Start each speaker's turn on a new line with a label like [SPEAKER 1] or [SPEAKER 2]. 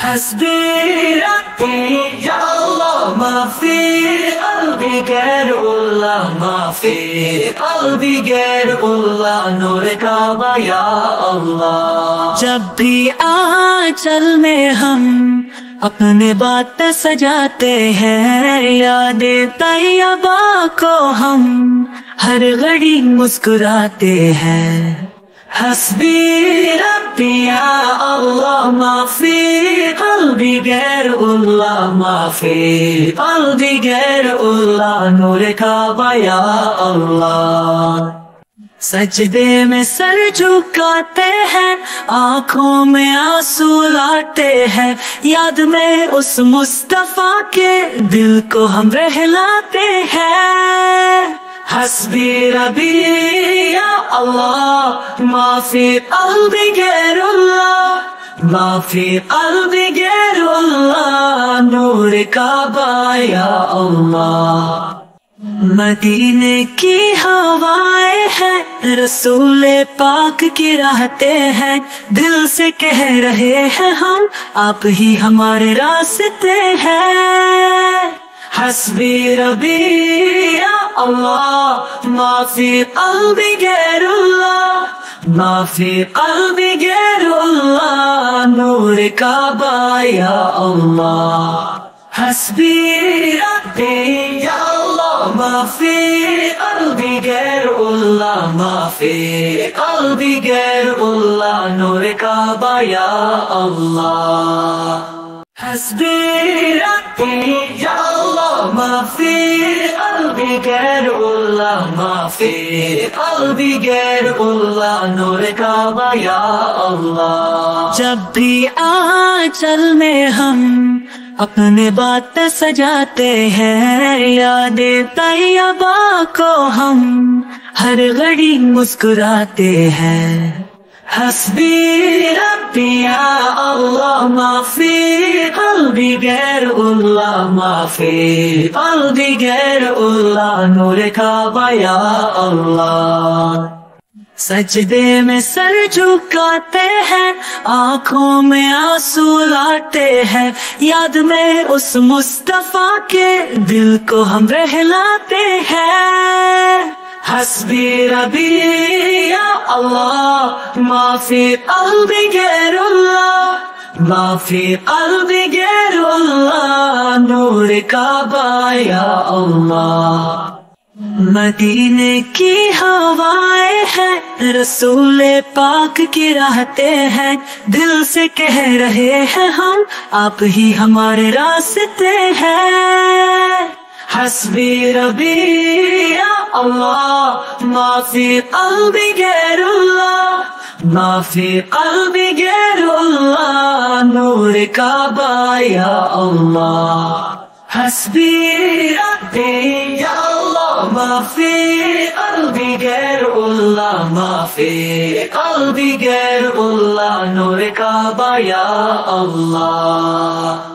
[SPEAKER 1] حسبي ربي يا الله ما في قلبي غير الله ما في قلبي غير الله نور کعبہ یا اللہ. جب بھی آنچل میں ہم اپنے باتیں سجاتے ہیں یاد طیبہ کو ہم ہر گھڑی مسکراتے ہیں. حسبی ربی یا اللہ ما فی قلبی غیر اللہ ما فی قلبی غیر اللہ نور کعبہ یا اللہ. سجدے میں سر جھکاتے ہیں آنکھوں میں آنسو لاتے ہیں یاد میں اس مصطفیٰ کے دل کو ہم رہلاتے ہیں. حسبی ربی یا اللہ ما فی قلبی غیر اللہ ما فی قلبی غیر اللہ نور کعبہ یا اللہ. مدینے کی ہوائیں ہیں رسول پاک کی راہتے ہیں دل سے کہہ رہے ہیں ہم آپ ہی ہمارے راستے ہیں. حسبی ربی یا اللہ ما فی قلبی غیر اللہ ما فی قلبی غیر اللہ نور کعبہ یا اللہ. حسبی ربی یا اللہ ما فی قلبی غیر اللہ ما فی قلبی غیر اللہ نور کعبہ یا اللہ. حسبی ربی یا اللہ ما فی قلبی غیر اللہ ما فی قلبی غیر اللہ نور کعبہ یا اللہ. جب بھی آنچل میں ہم اپنے باتیں سجاتے ہیں یاد طیبہ کو ہم ہر گھڑی مسکراتے ہیں. حسبی ربی یا اللہ ما فی قلبی غیر اللہ ما فی قلبی غیر اللہ نور کعبہ یا اللہ. سجدے میں سر جھکاتے ہیں آنکھوں میں آنسو لاتے ہیں یاد میں اس مصطفیٰ کے دل کو ہم رہلاتے ہیں. حسبی ربی یا اللہ ما فی قلبی غیر اللہ ما فی قلبی غیر اللہ نور کعبہ یا اللہ. مدینے کی ہوائیں ہیں رسول پاک کی راہتے ہیں دل سے کہہ رہے ہیں ہم آپ ہی ہمارے راستے ہیں. حسبی ربی یا اللہ ما فی قلبی غیر اللہ ما فی قلبی غیر اللہ نور کعبہ یا اللہ. حسبی ربی یا اللہ ما فی قلبی غیر اللہ ما فی قلبی غیر اللہ نور کعبہ یا اللہ.